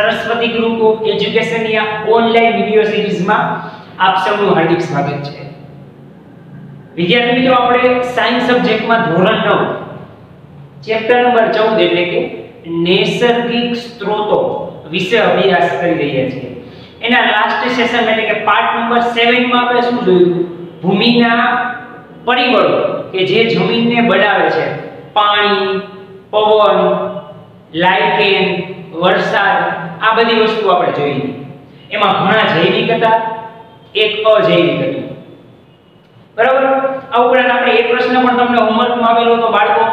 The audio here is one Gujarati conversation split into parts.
સરસ્વતી ગ્રુપ એજ્યુકેશન ની ઓનલાઈન વિડિયો સિરીઝમાં આપ સૌનું હાર્દિક સ્વાગત છે। વિદ્યાર્થી મિત્રો, આપણે સાયન્સ સબ્જેક્ટમાં ધોરણ 9 ચેપ્ટર નંબર 14 એટલે કે નૈસર્ગિક સ્ત્રોતો વિશે અભ્યાસ કરી રહ્યા છીએ। એના લાસ્ટ સેશન એટલે કે પાર્ટ નંબર 7 માં આપણે શું જોયું? ભૂમિના પરિબળો કે જે જમીનને બનાવે છે, પાણી, પવન, લાઇકેન, વરસાદ, આ બધી વસ્તુ આપણે જોઈ। એમાં ઘણા જૈવિક હતા, એક અજૈવિક હતું, બરાબર। આ ઉપરાંત આપણે એક પ્રશ્ન પણ તમને હોમવર્કમાં આવેલો હતો બાળકો,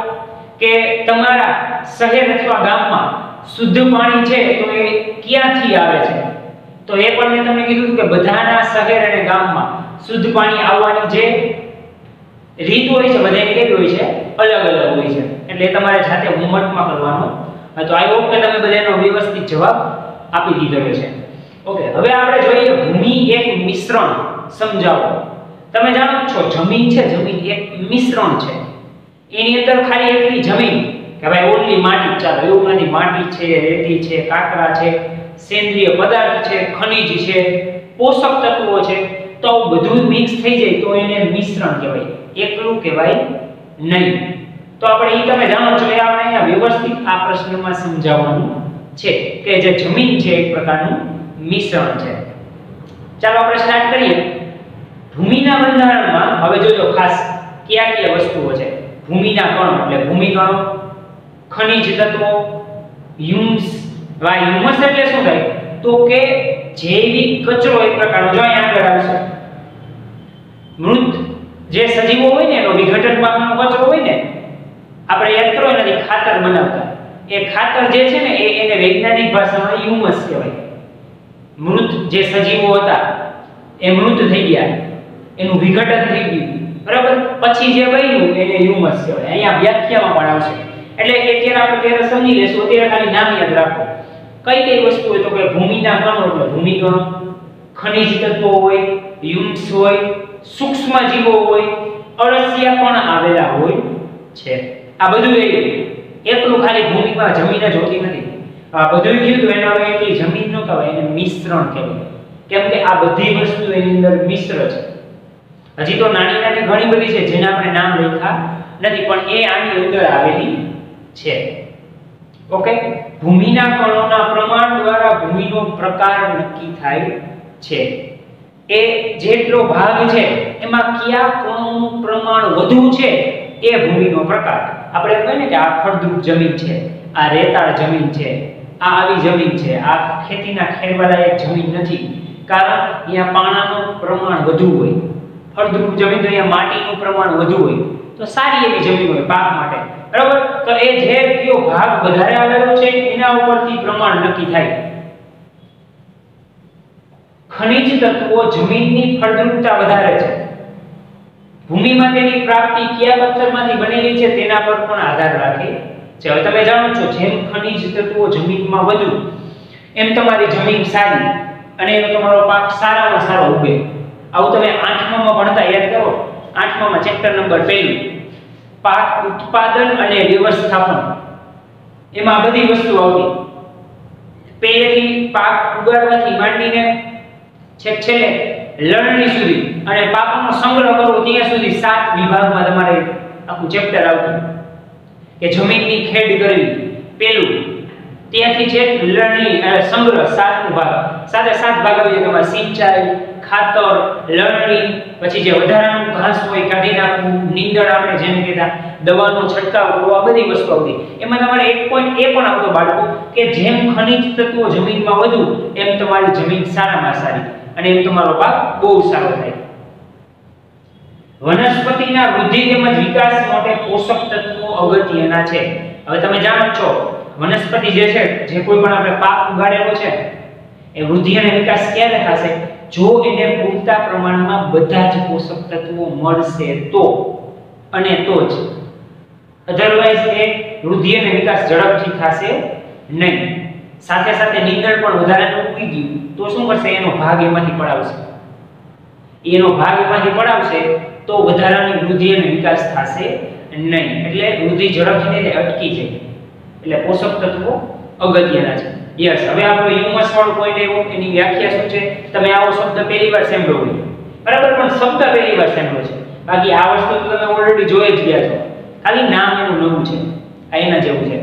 કે તમારા શહેર અથવા ગામમાં શુદ્ધ પાણી છે તો એ ક્યાંથી આવે છે? તો એ પણ મેં તમને કીધું કે બધાના શહેર અને ગામમાં શુદ્ધ પાણી આવવાની જે રીત હોય છે બધાની કેવી હોય છે? અલગ અલગ હોય છે। એટલે તમારે જાતે હોમવર્કમાં કરવાનો। તો આઈ હોપ કે તમે બધાનો વ્યવસ્થિત જવાબ આપી દીધો છે। ઓકે, હવે આપણે જોઈએ ભૂમિ એક મિશ્રણ સમજાવો। તમે જાણો છો જમીન છે, જમીન એક મિશ્રણ છે। એની અંદર ખાલી એટલી જમીન કે ભાઈ ઓનલી માટી, ચાલો એવું નથી, માટી છે, રેતી છે, કાંકરા છે, સેન્દ્રિય પદાર્થ છે, ખનિજ છે, પોષક તત્વો છે, તો બધું મિક્સ થઈ જાય તો એને મિશ્રણ કહેવાય, એકલું કહેવાય નહીં। તો આપણે એ તમે જાણો છો, એ આપણે અહીંયા વ્યવસ્થિત આ પ્રશ્નમાં સમજાવવાનું છે કે જે જમીન છે એક પ્રકારનું મિશ્રણ છે। ચાલો આપણે સ્ટાર્ટ કરીએ। ભૂમિના બંધારણમાં હવે જોજો ખાસ કયા કયા વસ્તુઓ છે। ભૂમિના કણો એટલે ભૂમિકણો, ખનિજ તત્વો, હ્યુમસ। હ્યુમસ એટલે શું થાય? તો કે જૈવિક કચરો એક પ્રકારનો, જો અહીંયા આગળ આવશે, મૃત જે સજીવો હોય ને એનો વિઘટન પામેલો કચરો હોય ને, આપણે યાદ કરો એનાથી ખાતર બનાવતા, એ ખાતર જે છે ને એને વૈજ્ઞાનિક ભાષામાં હ્યુમસ કહેવાય। મૃત જે સજીવો હતા એ મૃત થઈ ગયા, એનું વિઘટન થઈ ગયું, બરાબર, પછી જે બન્યું એને હ્યુમસ કહેવાય। અહીંયા વ્યાખ્યામાં પણ આવશે, એટલે કે જ્યારે આપણે ત્યારે સમજી લેશું, અત્યારે ખાલી નામ યાદ રાખો। કઈ કઈ વસ્તુ હોય? તો કે ભૂમિના કણો એટલે ભૂમિકણો, ખનિજ તત્વો હોય, હ્યુમસ હોય, સૂક્ષ્મ જીવો હોય, અળસિયા પણ આવેલા હોય છે। આ બધું એકલું ખાલી ભૂમિમાં જમીન જ હોતી નથી, આ બધું કીધું તો એના એટલી જમીન નો કહેવાય, એને મિશ્રણ કહેવાય, કેમ કે આ બધી વસ્તુ એની અંદર મિશ્ર છે। હજી તો નાની નાની ઘણી બધી છે જેના આપણે નામ લખ્યા નથી, પણ એ આની અંદર આવેલી છે। ઓકે, ભૂમિના કણોના પ્રમાણ દ્વારા ભૂમિનો પ્રકાર નક્કી થાય છે। એ જેટલો ભાગ છે એમાં કયા કણોનું પ્રમાણ વધુ છે એ ભૂમિનો પ્રકાર। આપણે કહીએ ને કે આ ફળદ્રુપ જમીન છે, આ રેતાળ જમીન છે, આ આવી જમીન છે, આ ખેતીના ખેડવાલાયક જમીન નથી, કારણ અહીંયા પાણાનું પ્રમાણ વધુ હોય। ફળદ્રુપ જમીન તો અહીંયા માટીનું પ્રમાણ વધુ હોય, તો સારી એવી જમીન હોય પાક માટે, બરાબર। તો એ જે કયો ભાગ વધારે આવેલો છે એના ઉપરથી પ્રમાણ નક્કી થાય। ખનિજ તત્વો જમીનની ફળદ્રુપતા વધારે છે। ભૂમિમાં તેની પ્રાપ્તિ કયા પથ્થરમાંથી બનેલી છે તેના પર પણ આધાર રાખે છે। હવે તમે જાણો છો જેમ ખનિજ તત્વો જમીનમાં વધુ એમ તમારી જમીન સારી અને એનો તમારો પાક સારામાં સારો ઉગે। આવું તમે 8મામાં ભણતા યાદ કરો, 8મામાં ચેપ્ટર નંબર 1 પાક ઉત્પાદન અને વ્યવસ્થાપન, એમાં બધી વસ્તુ આવતી। પહેલેથી પાક ઉગાડવાથી માંડીને છેલ્લે લણણી સુધી અને પાકનો સંગ્રહ કરવો ત્યાં સુધી 7 વિભાગમાં તમારે આખું ચેપ્ટર આવતું કે જમીનની ખેડ કરવી પેલું, ત્યાંથી છે લણણી અને સંગ્રહ 7નો ભાગ, સાથે 7 ભાગ આવી જાય તમારે સિંચાઈ, ખાતર, લણણી, પછી જે વધારાનું ઘાસ હોય કાઢી નાખવું, નીંદણ આપણે જેને કહેતા, દવાનો છંટકાવ કરવો, આ બધી વસ્તુ આવતી। એમાં તમારે એક પોઈન્ટ એ પણ આવતો બાળકો કે જેમ ખનિજ તત્વો જમીનમાં વધુ એમ તમારી જમીન સારામાં સારી અને એમ તમારો પાક બહુ સારો થાય। વનસ્પતિના વૃદ્ધિ તેમજ વિકાસ માટે પોષક તત્વો અગત્યના છે। હવે તમે જાણો છો વનસ્પતિ જે છે, જે કોઈ પણ આપણે પાક ઉગાડેલો છે, એ વૃદ્ધિ અને વિકાસ ક્યારે થશે? જો એને પૂરતા પ્રમાણમાં બધા જ પોષક તત્વો મળશે તો, અને તો જ, અધરવાઇઝ એ વૃદ્ધિ અને વિકાસ ઝડપથી થશે નહીં। સાથે સાથે નીંદણ પણ વધારાનું ઉગી ગયું તો શું કરશે? એનો ભાગ એમાંથી પડાવશે, એનો ભાગ એમાંથી પડાવશે તો વધારાની વૃદ્ધિ અને વિકાસ થશે નહીં, એટલે વૃદ્ધિ ઝડપથી અટકી જાય। એટલે પોષક તત્વો અગત્યના છે। યસ, હવે આપણો હ્યુમસ વાળો પોઈન્ટ આવ્યો. એની વ્યાખ્યા શું છે? તમે આવો શબ્દ પહેલી વાર સાંભળ્યો હોય, બરાબર, પણ શબ્દ પહેલી વાર સાંભળ્યો છે. બાકી આ વસ્તુ તો તમે ઓલરેડી જોઈ જ ગયા છો, ખાલી નામ એનું નવું છે. આ એના જેવું છે.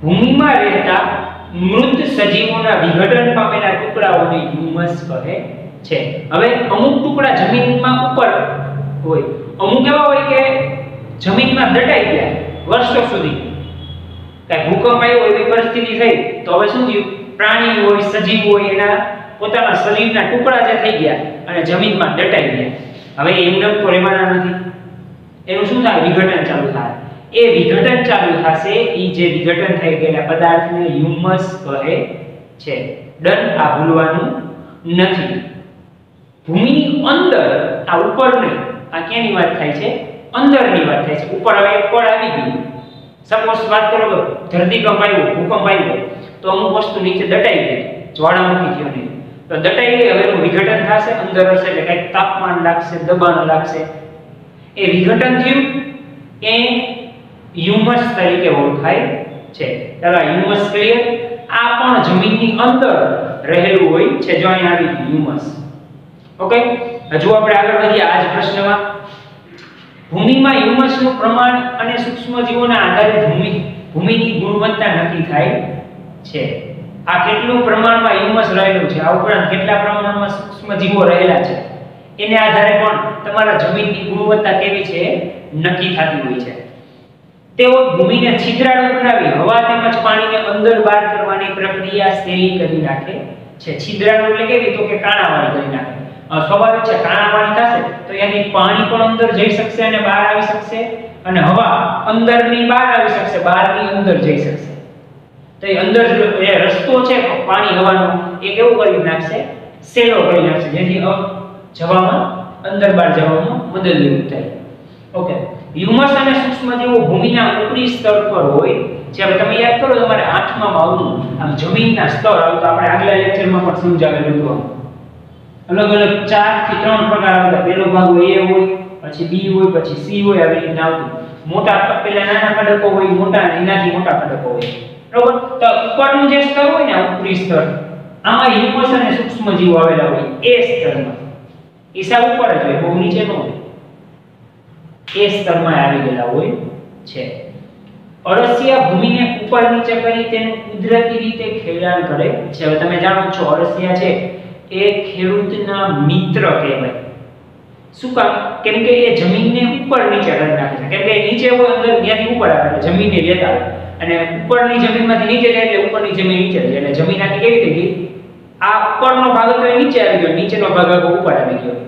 ભૂમિમાં રહેતા મૃત સજીવોના વિઘટન પામેલા ટુકડાઓને હ્યુમસ કહે છે. હવે અમુક ટુકડા જમીનમાં ઉપર હોય, અમુક એવા હોય કે જમીનમાં દટાઈ ગયા વર્ષો સુધી, કઈ ભૂકંપ આવ્યો એવી પરિસ્થિતિ થઈ તો હવે શું થયું? પ્રાણી હોય, સજીવ હોય, એના પોતાના શરીરના ટુકડા જે થઈ ગયા અને જમીનમાં દટાઈ ગયા. હવે એમને તો રહેવાના નથી. એનું શું થાય? વિઘટન ચાલુ થાય. એ વિઘટન ચાલુ થશે, એ જે વિઘટન થઈ ગયેલા પદાર્થને હ્યુમસ કહે છે. ડન, આ ભૂલવાનું નથી. ભૂમિની અંદર, આ ઉપર નહીં, આ ક્યાંની વાત થાય છે? અંદરની વાત થાય છે. ઉપર હવે એક પડ આવી ગયું, સપોઝ વાત કરો કે ધરતીકંપ આવ્યો, ભૂકંપ આવ્યો, તો અમુક વસ્તુ નીચે દટાઈ ગઈ, જ્વાળામુખી થયો નહીં, તો દટાઈ ગઈ. હવે એનું વિઘટન થશે, અંદર હશે એટલે કંઈક તાપમાન લાગશે, દબાણ લાગશે. એ વિઘટન થયું એ હ્યુમસ તરીકે ઓળખાય છે. ચાલો, હ્યુમસ ક્લિયર. આ પણ જમીનની અંદર રહેલું હોય છે. જો અહીં આવી ગયું હ્યુમસ. ઓકે, હજુ આપણે આગળ વધીએ આ જ પ્રશ્નમાં. ભૂમિમાં હ્યુમસનું પ્રમાણ અને સૂક્ષ્મજીવોના આધારે ભૂમિની ગુણવત્તા નક્કી થાય છે. આ કેટલું પ્રમાણમાં હ્યુમસ રહેલું છે, આ ઉપરાંત કેટલા પ્રમાણમાં સૂક્ષ્મજીવો રહેલા છે, એને આધારે પણ તમારા જમીનની ગુણવત્તા કેવી છે નક્કી થતી હોય છે. તેઓ ભૂમિને છિદ્રાળુ બનાવી હવા તેમજ પાણીને અંદર બહાર કરવાની પ્રક્રિયા સહેલી કરી નાખે છે. છિદ્રાળુ એટલે કેવી? તો કે કાણાવાળી કરી નાખે. સ્વાભાવિક છે, કાણાવાળી થશે તો એની પાણી પણ અંદર જઈ શકશે અને બહાર આવી શકશે, અને હવા અંદરની બહાર આવી શકશે, બહારની અંદર જઈ શકશે. તો એ અંદર એ રસ્તો છે પાણી હવાનો, એ કેવું કરી નાખશે? સહેલો કરી નાખશે, જેથી જવામાં, અંદર બહાર જવામાં મદદરૂપ થાય. ઓકે, હ્યુમસ અને સૂક્ષ્મજીવો ભૂમિના ઉપરી સ્તર પર હોય છે. હવે તમે યાદ કરો, તમારે 8માં આવતું આમ જમીનના સ્તર આવતું, આપણે આગલા લેક્ચરમાં પણ સમજાવેલું હતું. અલગ અલગ 4 થી 3 પ્રકાર આવતા. પહેલો ભાગ હોય A હોય, પછી B હોય, પછી C હોય, આવી રીતના આવતું. મોટા પેલા નાના ખડકો હોય, મોટા એનાથી મોટા ખડકો હોય, બરોબર. તો ઉપરનું જે સ્તર હોય ને, ઉપરી સ્તર, આમાં હ્યુમસ અને સૂક્ષ્મજીવો આવેલા હોય એ સ્તરમાં. ઈસા ઉપર જ હોય, બહુ નીચે ન હોય, એ સ્તરમાં આવી ગયેલા હોય છે. અળસિયા ભૂમિને ઉપર નીચે કરી તેનું કુદરતી રીતે ખેડાણ કરે છે. હવે તમે જાણો છો, અળસિયા છે એ ખેડૂતના મિત્ર કહેવાય. શું કામ? કેમ કે એ જમીનને ઉપર નીચે કરી નાખે છે. કેમ કે નીચે હોય, અંદર ત્યાંથી ઉપર આવે એટલે જમીનને લેતા આવે, અને ઉપરની જમીનમાંથી નીચે જાય એટલે ઉપરની જમીન નીચે જાય, એટલે જમીન આખી કેવી થઈ ગઈ? આ ઉપરનો ભાગ તો એ નીચે આવી ગયો, નીચેનો ભાગ ઉપર આવી ગયો.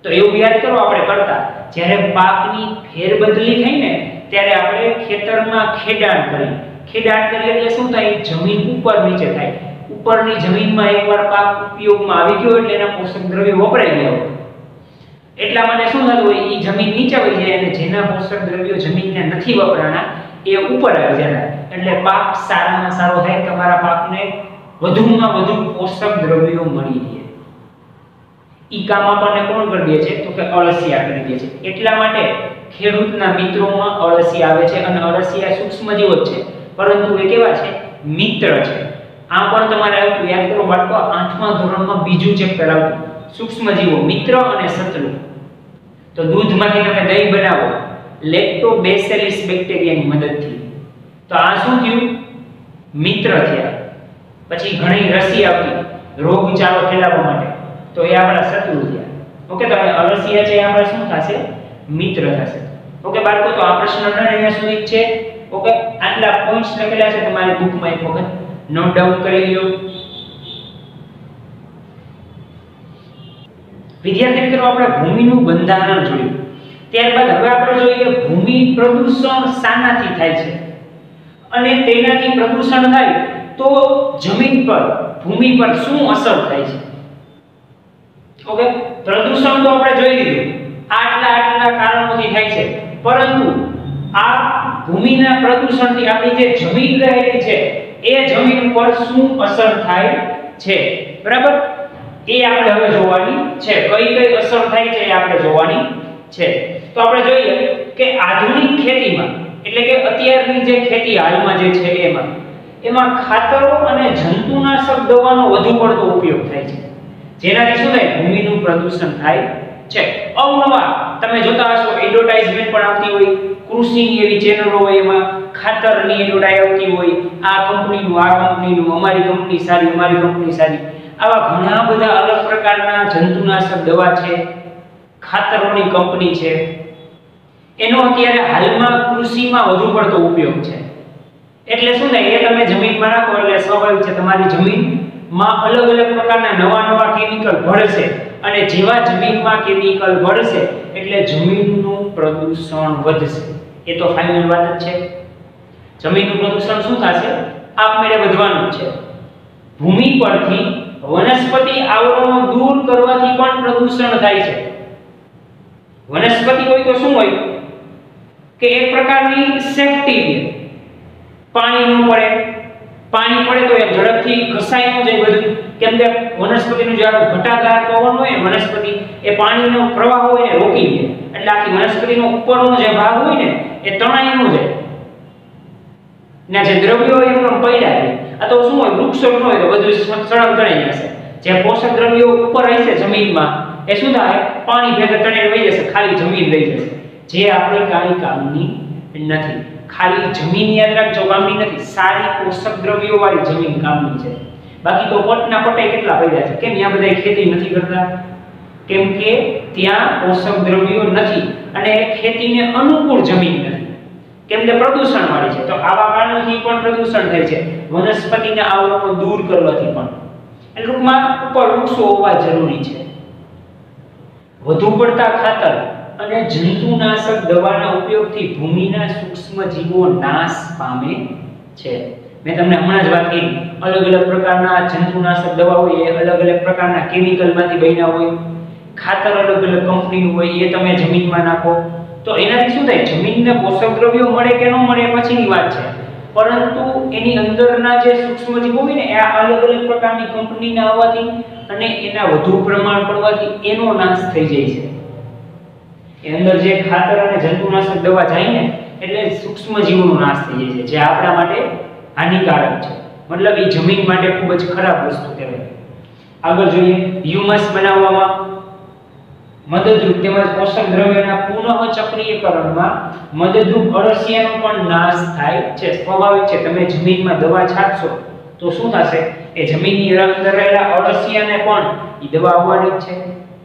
તો એવું યાદ કરો, આપણે કરતા જ્યારે પાકની ફેરબદલી થઈ ને, ત્યારે આપણે ખેતરમાં ખેડાણ કરી. ખેડાણ કરી એટલે શું થાય? જમીન ઉપર નીચે થાય. ઉપરની જમીનમાં એકવાર પાક ઉપયોગમાં આવી ગયો એટલે એના પોષક દ્રવ્યો વપરાઈ ગયા હોય, એટલા માટે શું થતું હોય? એ જમીન નીચે વહી જાય, અને જેના પોષક દ્રવ્યો જમીનને નથી વપરાણા એ ઉપર આવી જાય, એટલે પાક સારામાં સારો થાય, તમારા પાકને વધુમાં વધુ પોષક દ્રવ્યો મળી રહે. ઈ કામ આપણને કોણ કરી દે છે? તો કે અળસિયા કરી દે છે. એટલા માટે ખેડૂતના મિત્રોમાં અળસિયા આવે છે, અને અળસિયા સૂક્ષ્મજીવો જ છે, પરંતુ એ કેવા છે? મિત્ર છે. આ પણ તમારે યાદ કરો બાળકો, 8મા ધોરણમાં બીજું ચેપ્ટર આવતું, સૂક્ષ્મજીવો, મિત્ર અને શત્રુ. તો દૂધમાંથી તમે દહીં બનાવો લેક્ટોબેસિલસ બેક્ટેરિયાની મદદથી, તો આ શું થયું? મિત્ર થયા. પછી ઘણી રસી આવતી રોગચાળો ફેલાવવા માટે, તો એ આપણા શત્રુ થયા. ઓકે, તો અળસિયા છે આપણા શું થશે? મિત્ર થશે. ઓકે બાળકો, તો આ પ્રશ્ન અહીંયા સુધી છે. ઓકે, આટલા પોઈન્ટ્સ લખેલા છે તમારી બુકમાં, એક વખત નોટ ડાઉન કરી લ્યો. વિદ્યાર્થી મિત્રો, આપણે ભૂમિનું બંધારણ જોયું. ત્યારબાદ હવે આપણે જોઈએ ભૂમિ પ્રદૂષણ શાનાથી થાય છે, અને તેનાથી પ્રદૂષણ થાય તો જમીન પર, ભૂમિ પર શું અસર થાય છે. ઓકે, પ્રદૂષણ તો આપણે જોઈ લીધું, આટલા કારણોથી થાય છે, પરંતુ આ ભૂમિના પ્રદૂષણથી આપણી જે જમીન રહેલી છે એ જમીન પર શું અસર થાય છે, બરાબર? એ આપણે હવે જોવાની છે. કઈ અસર થાય છે એ આપણે જોવાની છે. તો આપણે જોઈએ કે આધુનિક ખેતીમાં, એટલે કે અત્યારની જે ખેતી હાલમાં જે છે એમાં એમાં ખાતરો અને જંતુનાશક દવાનો વધુ પડતો ઉપયોગ થાય છે, જેનાથી શું થાય? ભૂમિનું પ્રદૂષણ થાય છે. અવનવા તમે જોતા હશો એડવર્ટાઇઝમેન્ટ પણ આવતી હોય, કૃષિની એવી ચેનલો હોય, એમાં ખાતરની એડવર્ટાઇઝ આવતી હોય, આ કંપનીનું, અમારી કંપની સારી, અમારી કંપની સારી. આવા ઘણા બધા અલગ પ્રકારના જંતુનાશક દવા છે, ખાતરોની કંપની છે, એનો અત્યારે હાલમાં કૃષિમાં વધુ પડતો ઉપયોગ છે. એટલે શું થાય? એ તમે જમીનમાં નાખો એટલે સ્વાભાવિક છે તમારી જમીનમાં અલગ અલગ પ્રકારના નવા કેમિકલ ભળશે, અને જેવા જમીનમાં કેમિકલ ભળશે એટલે જમીનનું પ્રદૂષણ વધશે. એ તો ફાઇનલ વાત જ છે. જમીનનું પ્રદૂષણ શું થશે? આપમેળે વધવાનું છે. ભૂમિ પરથી વનસ્પતિ આવરણો દૂર કરવાથી પણ પ્રદૂષણ થાય છે. વનસ્પતિ હોય તો શું હોય કે એક પ્રકારની સેફટી છે. પાણી પડે તો એ ઝડપથી ઘસાઈ ન જાય બધું, કેમ કે વનસ્પતિનું જે ઘટાદાર પવન હોય ને, વનસ્પતિ એ પાણીનો પ્રવાહ હોય ને રોકી દે, એટલે આખી વનસ્પતિનો ઉપરનો જે ભાગ હોય ને એ તણાઈ ન જાય, ને જે દ્રવ્યો એમનો પડ્યા રહે. આ તો શું હોય? વૃક્ષો ન હોય તો બધું સળંગ તણાઈ જશે. જે પોષક દ્રવ્યો ઉપર રહેશે જમીનમાં એ શું થાય? પાણી ભેગા તણાઈને વહી જશે, ખાલી જમીન રહી જશે, જે આપણે કાંઈ કામની નથી. ખાલી જમીન યાદ રાખજો કામની નથી, સારી પોષક દ્રવ્યો વાળી જમીન કામની છે. બાકી તો પટના પટાઈ કેટલા પડ્યા છે. કેમ ત્યાં બધા ખેતી નથી કરતા? કેમ કે ત્યાં પોષક દ્રવ્યો નથી અને ખેતીને અનુકૂળ જમીન નથી, કેમ કે પ્રદૂષણ વાળી છે. તો આવા કારણોથી પણ પ્રદૂષણ થાય છે, વનસ્પતિના આવરણો દૂર કરવાથી પણ. એટલે ટૂંકમાં ઉપર વૃક્ષો હોવા જરૂરી છે. વધુ પડતા ખાતર અને જંતુનાશક દવાના ઉપયોગથી ભૂમિના સૂક્ષ્મ જીવો નાશ પામે છે. મેં તમને હમણાં જ વાત કરી, અલગ અલગ પ્રકારના જંતુનાશક દવા હોય, એ અલગ અલગ પ્રકારના કેમિકલમાંથી બન્યા હોય, ખાતર અલગ અલગ કંપનીનું હોય, એ તમે જમીનમાં નાખો તો એનાથી શું થાય? જમીનને પોષક દ્રવ્યો મળે કે ન મળે પછીની વાત છે, પરંતુ એની અંદરના જે સૂક્ષ્મ જીવો હોય ને, એ અલગ અલગ પ્રકારની કંપનીના આવવાથી અને એના વધુ પ્રમાણ પડવાથી એનો નાશ થઈ જાય છે. એ અંદર જે ખાતર અને જંતુનાશક દવા જાય ને એટલે સૂક્ષ્મ જીવોનો નાશ થઈ જાય છે, જે આપણા માટે હાનિકારક છે. મતલબ એ જમીન માટે ખૂબ જ ખરાબ વસ્તુ કહેવાય. આગળ જોઈએ, હ્યુમસ બનાવવામાં મદદરૂપ તેમજ પોષક દ્રવ્યોના પુનઃચક્રીયકરણમાં મદદરૂપ અળસિયાનો પણ નાશ થાય છે. સ્વાભાવિક છે, તમે જમીનમાં દવા છાંટશો તો શું થશે? એ જમીનની અંદર રહેલા અળસિયાને પણ એ દવા આવવાની જ છે,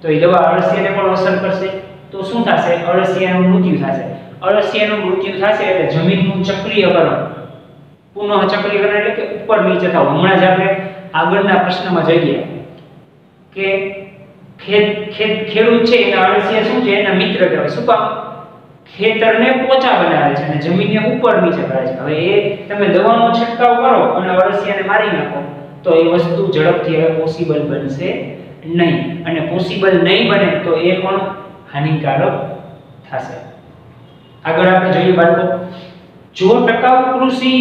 તો એ દવા અળસિયાને પણ અસર કરશે. તો શું થશે? અળસિયાનું મૃત્યુ થશે. અળસિયાનું મૃત્યુ થશે એટલે જમીનનું ચક્રીયકરણ, પુનઃચક્રીયકરણ એટલે કે ઉપર નીચે થવું. હમણાં જ આપણે આગળના પ્રશ્નમાં જોઈએ કે ખેડૂત છે એના અળસિયા શું છે? એના મિત્ર કહેવાય. શું કામ? ખેતરને પોચા બનાવે છે અને જમીનને ઉપર નીચે કરે છે. હવે એ તમે દવાનો છંટકાવ કરો અને અળસિયાને મારી નાખો તો એ વસ્તુ ઝડપથી હવે પોસિબલ બનશે નહીં, અને પોસિબલ નહીં બને તો એ પણ હાનિકારક થશે. આગળ આપણે જોઈએ બાળકો, જો ટકાઉ કૃષિ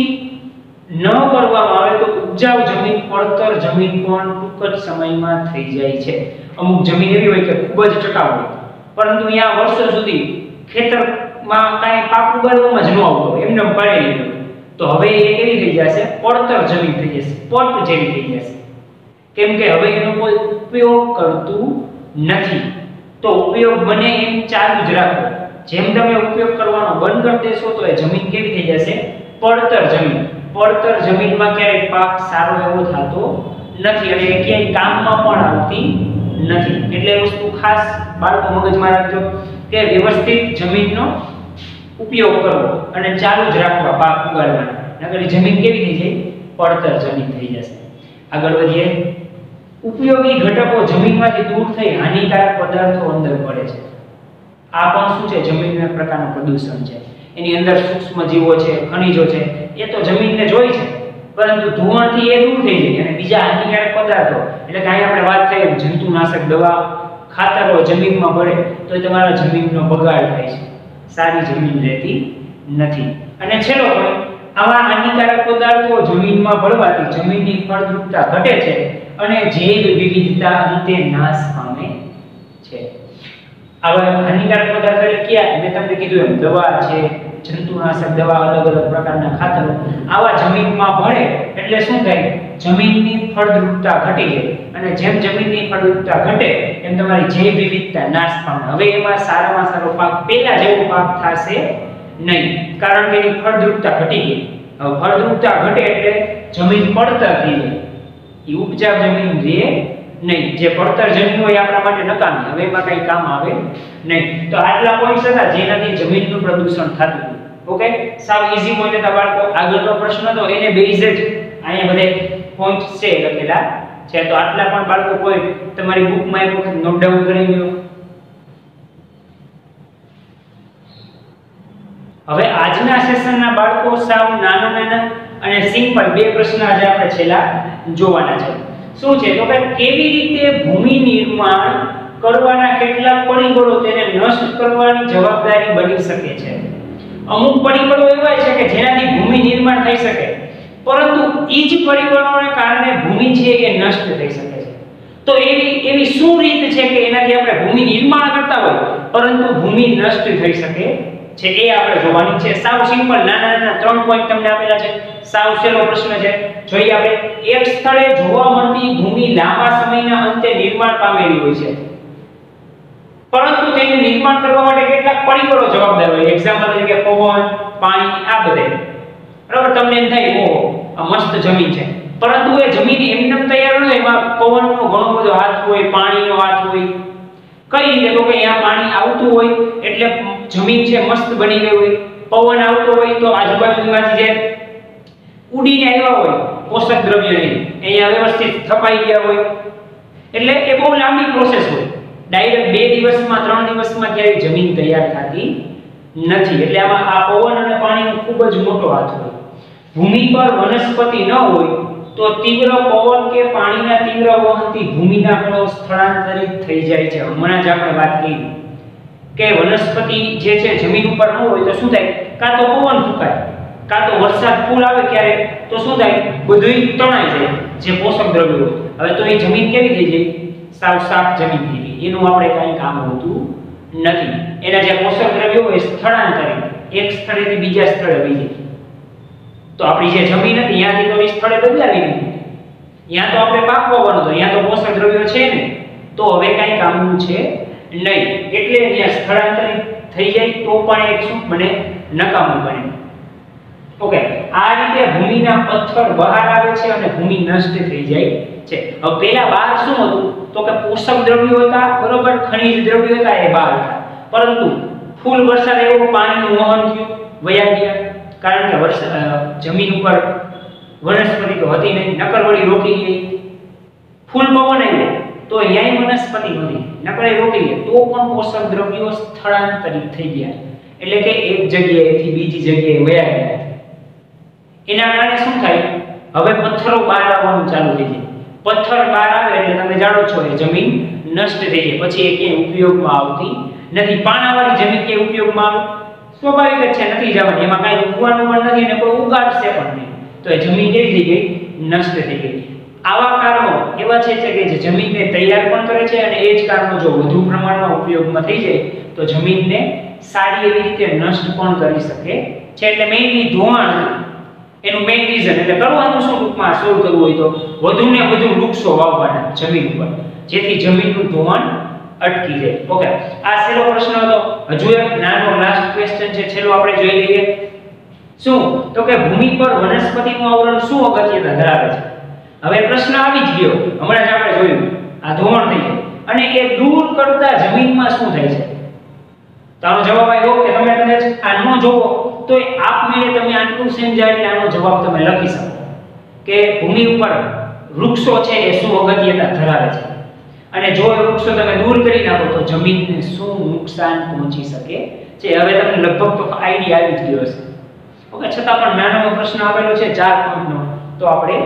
ન કરવામાં આવે તો ઉપજાઉ જમીન, પડતર જમીન પણ ટૂંક જ સમયમાં થઈ જાય છે. અમુક જમીન એવી હોય કે ખૂબ જ ટકાઉ હોય, પરંતુ અહીંયા વર્ષો સુધી ખેતરમાં કાંઈ પાક ઉગાડવામાં જ ન આવતો, એમને પડેલી હોય, તો હવે એ કેવી થઈ જશે? પડતર જમીન થઈ જશે, પટ જેવી થઈ જશે. કેમ કે હવે એનો કોઈ ઉપયોગ કરતું નથી. તો ઉપયોગ બને એમ ચાલુ જ રાખો. જેમ તમે ઉપયોગ કરવાનો બંધ કરી દેશો તો એ જમીન કેવી થઈ જશે? પડતર જમીન. પડતર જમીનમાં ક્યારેય પાક સારો એવો થતો નથી અને એ ક્યાંય કામમાં પણ આવતી નથી. એટલે વસ્તુ ખાસ બાળકો મગજમાં રાખજો કે વ્યવસ્થિત જમીનનો ઉપયોગ કરવો અને ચાલુ જ રાખવા પાક ઉગાડવાના, નકર જમીન કેવી થઈ જાય? પડતર જમીન થઈ જશે. આગળ વધીએ, ઉપયોગી ઘટકો જમીનમાંથી દૂર થઈ હાનિકારક પદાર્થો અંદર પડે છે. આ પણ શું છે? જમીનના પ્રકારનું પ્રદૂષણ છે. એની અંદર સૂક્ષ્મ જીવો છે, ખનિજો છે, એ તો જમીનને જોઈ છે, પરંતુ ધોવાણથી એ દૂર થઈ જાય અને બીજા હાનિકારક પદાર્થો, એટલે કે અહીં આપણે વાત કરીએ જંતુનાશક દવા, ખાતરો જમીનમાં ભળે તો એ તમારા જમીનનો બગાડ થાય છે, સારી જમીન રહેતી નથી. અને છેલ્લો પોઈન્ટ, આવા હાનિકારક પદાર્થો જમીનમાં ભળવાથી જમીનની ફળદ્રુપતા ઘટે છે અને જૈવ વિવિધતા અંતે નાશ પામે છે. આવા હાનિકારક પદાર્થો એટલે કયા? મેં તમને કીધું એમ દવા છે, જંતુનાશક દવા, અલગ અલગ પ્રકારના ખાતરો આવા જમીનમાં ભળે એટલે શું થાય, જમીનની ફળદ્રુપતા ઘટી જાય અને જેમ જમીનની ફળદ્રુપતા ઘટે એમ તમારી જૈવ વિવિધતા નાશ પામે. હવે એમાં સારામાં સારો પાક પહેલા જેવો પાક થશે નહીં, કારણ કે એની ફળદ્રુપતા ઘટી ગઈ. હવે ફળદ્રુપતા ઘટે એટલે જમીન પડતર થઈ જાય, એ ઉપજાવ જમીન રહે નહીં. જે પડતર જમીન હોય આપણા માટે નકામી, હવે એમાં કઈ કામ આવે નહીં. તો આટલા પોઈન્ટ્સ હતા જેનાથી જમીનનું પ્રદૂષણ થતું હતું. ઓકે, સાવ ઈઝી પોઈન્ટ હતા બાળકો. આગળનો પ્રશ્ન હતો એને બેઝ જ અહીંયા બધે પોઈન્ટ્સ છે લખેલા છે. તો આટલા પણ બાળકો પોઈન્ટ તમારી બુકમાં એક વખત નોટ ડાઉન કરી લો. હવે આજના સેશનના બાળકો સાવ નાના અને સિમ્પલ બે પ્રશ્ન આજે આપણે છેલ્લા જોવાના છે. શું છે તો કે કેવી રીતે ભૂમિ નિર્માણ કરવાના કેટલાક પરિબળો તેને નષ્ટ કરવાની જવાબદારી બની શકે છે. અમુક પરિબળો એવા છે કે જેનાથી ભૂમિ નિર્માણ થઈ શકે, પરંતુ એ જ પરિબળોને કારણે ભૂમિ છે એ નષ્ટ થઈ શકે છે. તો એવી શું રીત છે કે એનાથી આપણે ભૂમિ નિર્માણ કરતા હોય પરંતુ ભૂમિ નષ્ટ થઈ શકે છે, એ આપણે જોવાની છે. સાવ સિમ્પલ નાના 3 પોઈન્ટ તમને આપેલા છે. સાવ સહેલો પ્રશ્ન છે. જોઈએ આપણે. એક સ્થળે જોવા મળતી ભૂમિ લાંબા સમયના અંતે નિર્માણ પામેલી હોય છે, પરંતુ તેનું નિર્માણ કરવા માટે કેટલાક પરિબળો જવાબદાર હોય. એક્ઝામ્પલ તરીકે પવન, પાણી, આ બધે. બરાબર, તમને એમ થાય ઓહો આ મસ્ત જમીન છે, પરંતુ એ જમીન એમનેમ તૈયાર ન હોય, એમાં પવનનો ઘણો બધો હાથ હોય, પાણીનો હાથ હોય. કઈ રીતે તો કે અહીંયા પાણી આવતું હોય એટલે જમીન છે મસ્ત બની ગઈ હોય, પવન આવતો હોય તો આજુબાજુમાંથી જે ઉડીને આવ્યા હોય પોષક દ્રવ્ય નહીં અહીંયા વ્યવસ્થિત થપાઈ ગયા હોય, એટલે એ બહુ લાંબી પ્રોસેસ હોય. ડાયરેક્ટ 2 દિવસમાં 3 દિવસમાં ક્યારેય જમીન તૈયાર થતી નથી. એટલે આમાં આ પવન અને પાણીનો ખૂબ જ મોટો હાથ હોય. ભૂમિ પર વનસ્પતિ ન હોય તો તીવ્ર પવન કે પાણીના તીવ્ર વહનથી ભૂમિના કણો સ્થળાંતરિત થઈ જાય છે. હમણાં જ આપણે વાત કરી કે વનસ્પતિ જે છે જમીન ઉપર ન હોય તો શું થાય, કાં તો પવન ફૂંકાય, કાં તો વરસાદ ફૂલ આવે ક્યારે તો શું થાય, બધું તણાઈ જાય જે પોષક દ્રવ્યો હોય. હવે તો એ જમીન કેવી થઈ જાય, સાવ સાફ જમીન થઈ ગઈ, એનું આપણે કાંઈ કામ હોતું નથી. એના જે પોષક દ્રવ્યો હોય સ્થળાંતરિત એક સ્થળેથી બીજા સ્થળે વહી જાય. તો આપણી જે જમીન હતી ત્યાંથી તો એ સ્થળે બદલાવી દીધી, ત્યાં તો આપણે પાક વાવવાનો હતો, ત્યાં તો પોષક દ્રવ્યો છે ને, તો હવે કાંઈ કામનું છે નહીં. એટલે ત્યાં સ્થળાંતરિત થઈ જાય તો પણ એક શું બને, નકામું બને. ઓકે, આ રીતે ભૂમિના પથ્થર બહાર આવે છે અને ભૂમિ નષ્ટ થઈ જાય છે. હવે પહેલા બહાર શું હતું તો કે પોષક દ્રવ્યો હતા, બરોબર, ખનિજ દ્રવ્યો હતા, એ બહાર હતા. પરંતુ ફૂલ વરસાદ આવ્યો, પાણીનું વહન થયું, વયા ગયા, કારણ કે જમીન ઉપર વનસ્પતિ તો હતી નહીં, નકર વળી રોકી ગઈ. ફૂલ પવન આવ્યો તો અહીંયા વનસ્પતિ નથી, નકર એ રોકી ગઈ, તો પણ પોષક દ્રવ્યો સ્થળાંતરિત થઈ ગયા, એટલે કે એક જગ્યાએથી બીજી જગ્યાએ વયા ગયા. એના કારણે શું થાય, હવે પથ્થરો બહાર આવવાનું ચાલુ થઈ જાય. પથ્થર બહાર આવે એટલે તમે જાણો છો એ જમીન નષ્ટ થઈ જાય, પછી એ ક્યાંય ઉપયોગમાં આવતી નથી. પાણાવાળી જમીન ક્યાંય ઉપયોગમાં આવે સ્વાભાવિક જ છે, નથી જવાની, એમાં કાંઈ ઉગવાનું પણ નથી અને કોઈ ઉગાડશે પણ નહીં, તો એ જમીન કેવી થઈ ગઈ, નષ્ટ થઈ ગઈ. આવા કારણો એવા છે કે જે જમીનને તૈયાર પણ કરે છે અને એ જ કારણો જો વધુ પ્રમાણમાં ઉપયોગમાં થઈ જાય તો જમીનને સારી એવી રીતે નષ્ટ પણ કરી શકે છે. એટલે મેઇનલી ધોવાણ એનું મેઇન રીઝન, એટલે કરવાનું શું ટૂંકમાં સોલ્વ કરવું હોય તો વધુને વધુ વૃક્ષો વાવવાના જમીન ઉપર, જેથી જમીનનું ધોવાણ અટકી જાય. ઓકે, આ છેલ્લો પ્રશ્ન હતો. હજુ એક નાનો લાસ્ટ ક્વેશ્ચન છે, છેલ્લો આપણે જોઈ લઈએ. શું તો કે ભૂમિ પર વનસ્પતિનું આવરણ શું અગત્યતા ધરાવે છે? હવે પ્રશ્ન આવી જ ગયો, હમણાં જ આપણે જોયું, આ ધોવાણ થઈ જાય અને એ દૂર કરતા જમીનમાં શું થાય છે? તો આનો જવાબ આવ્યો કે તમે કદાચ આ ન જોવો તો આપમેળે તમે આટલું સમજાય એટલે આનો જવાબ તમે લખી શકો કે ભૂમિ ઉપર વૃક્ષો છે એ શું અગત્યતા ધરાવે છે, અને જો એ વૃક્ષો તમે દૂર કરી નાખો તો જમીનને શું નુકસાન પહોંચી શકે છે. હવે તમને લગભગ તો આઈડિયા આવી જ ગયો હશે. ઓકે, છતાં પણ નાનો પ્રશ્ન આપેલો છે 4 પોઈન્ટનો, તો આપણે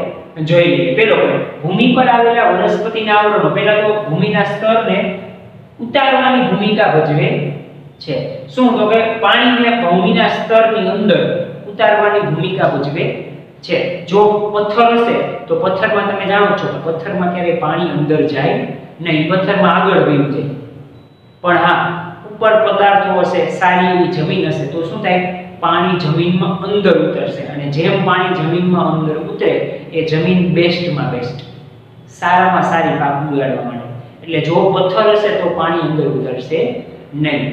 જોઈ લઈએ. પહેલો પોઈન્ટ, ભૂમિ પર આવેલા વનસ્પતિના આવરણો પહેલા તો ભૂમિના સ્તરને ઉતારવાની ભૂમિકા ભજવે છે. શું તો કે પાણીને ભૂમિના સ્તરની અંદર ઉતારવાની ભૂમિકા ભજવે છે. જો પથ્થર હશે તો પથ્થરમાં તમે જાણો છો કે પથ્થરમાં ક્યારે પાણી અંદર જાય નહીં, પથ્થરમાં આગળ વહી જાય. પણ હા, ઉપર પદાર્થો હશે, સારી એવી જમીન હશે તો શું થાય, પાણી જમીનમાં અંદર ઉતરશે અને જેમ પાણી જમીનમાં અંદર ઉતરે એ જમીન બેસ્ટમાં બેસ્ટ, સારામાં સારી પાક ઉગાડવા માટે. એટલે જો પથ્થર હશે તો પાણી અંદર ઉતરશે નહીં.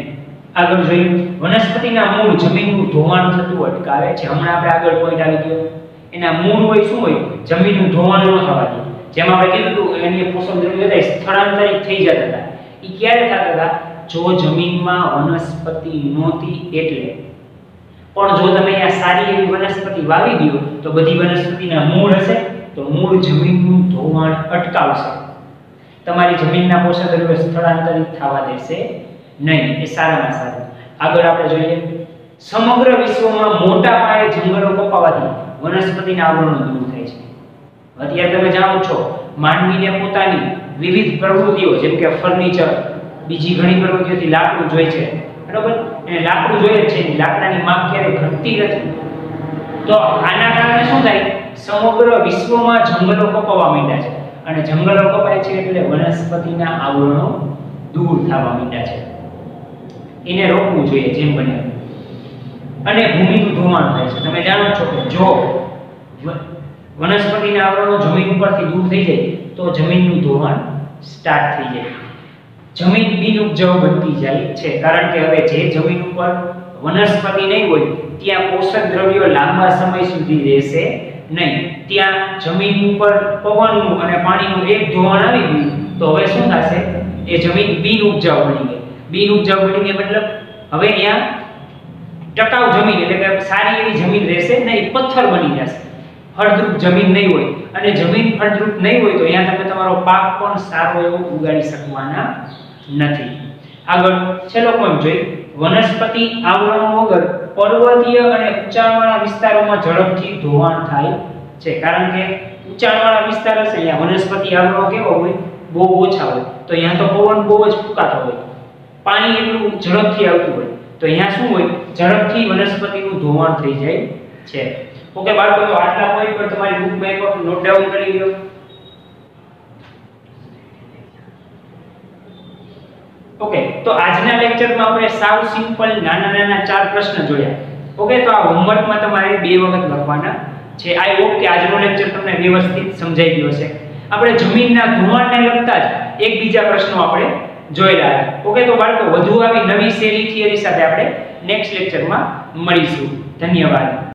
આગળ જોઈએ, વનસ્પતિના મૂળ જમીનનું ધોવાણ થતું અટકાવે છે. હમણાં આપણે આગળ પોઈન્ટ આવી ગયો, એના મૂળ હોય શું હોય, જમીનનું ધોવાણ ન થવા દે. જેમ આપણે કીધું હતું એની પોષક દ્રવ્યો સ્થળાંતરિત થઈ જતા હતા. એ ક્યારે થતા હતા, જો જમીનમાં વનસ્પતિ નહોતી એટલે. પણ જો તમે અહીંયા સારી એવી વનસ્પતિ વાવી દો તો બધી વનસ્પતિના મૂળ હશે તો મૂળ જમીનનું ધોવાણ અટકાવશે, તમારી જમીનના પોષક દ્રવ્યો સ્થળાંતરિત થવા દેશે નહીં. એ સારામાં સારું. આગળ આપણે જોઈએ, સમગ્ર વિશ્વમાં મોટા પાયે જંગલો કપાવાથી વનસ્પતિના આવરણો દૂર થાય છે. અત્યારે તમે જાણો છો માનવીને પોતાની વિવિધ પ્રવૃત્તિઓ જેમ કે ફર્નિચર, બીજી ઘણી પ્રવૃત્તિઓથી લાકડું જોઈએ છે, બરાબર? અને લાકડું જોઈએ છે, લાકડાની માંગ ક્યારે ઘટતી નથી. તો આના કારણે શું થાય, સમગ્ર વિશ્વમાં જંગલો કપાવા માંડ્યા છે અને જંગલો કપાય છે એટલે વનસ્પતિના આવરણો દૂર થવા માંડ્યા છે. એને રોકવું જોઈએ જેમ બને. અને ભૂમિનું ધોવાણ થાય છે. તમે જાણો છો કે જો વનસ્પતિના આવરણો જમીન ઉપરથી દૂર થઈ જાય તો જમીનનું ધોવાણ સ્ટાર્ટ થઈ જાય. જમીન બિનઉપજાઉ બનતી જાય છે, કારણ કે હવે જે જમીન ઉપર વનસ્પતિ નહીં હોય ત્યાં પોષક દ્રવ્યો લાંબા સમય સુધી રહેશે નહીં. ત્યાં જમીન ઉપર પવનનું અને પાણીનું એક ધોવાણ આવી ગયું તો હવે શું થશે, એ જમીન બિનઉપજાઉ બની ગઈ. બિનઉપજાઉ બની ગઈ મતલબ હવે ત્યાં ટકાઉ જમીન એટલે કે સારી એવી જમીન રહેશે નહીં, પથ્થર બની જશે. ફળદ્રુપ જમીન નહીં હોય અને જમીન ફળદ્રુપ નહીં હોય તો અહીંયા તમે તમારો પાક પણ સારો એવો ઉગાડી શકવાના નથી. આગળ છેલ્લો પોઈન્ટ જોઈએ, વનસ્પતિ આવરણો વગર પર્વતીય અને ઊંચાણવાળા વિસ્તારોમાં ઝડપથી ધોવાણ થાય છે. કારણ કે ઊંચાણવાળા વિસ્તાર હશે અહીંયા વનસ્પતિ આવરણો કેવો હોય, બહુ ઓછા હોય. તો અહીંયા તો પવન બહુ જ ફૂંકાતો હોય, પાણી એટલું ઝડપથી આવતું હોય તો અહીંયા શું હોય, ઝડપથી વનસ્પતિનું ધોવાણ થઈ જાય છે. ઓકે બાળકો, તો આટલા પોઈન્ટ પર તમારી બુકમાં એક વખત નોટ ડાઉન કરી લો. ઓકે, તો આજના લેક્ચરમાં આપણે સાવ સિમ્પલ નાના 4 પ્રશ્ન જોયા. ઓકે, તો આ હોમવર્કમાં તમારે 2 વખત લખવાના છે. આઈ હોપ કે આજનો લેક્ચર તમને વ્યવસ્થિત સમજાઈ ગયો હશે. આપણે જમીનના ધોવાણને લગતા જ એક બીજા પ્રશ્નો આપણે જોયેલા. ઓકે, તો બાળકો વધુ આવી નવી શેરી થિયરી સાથે આપણે નેક્સ્ટ લેક્ચરમાં મળીશું. ધન્યવાદ.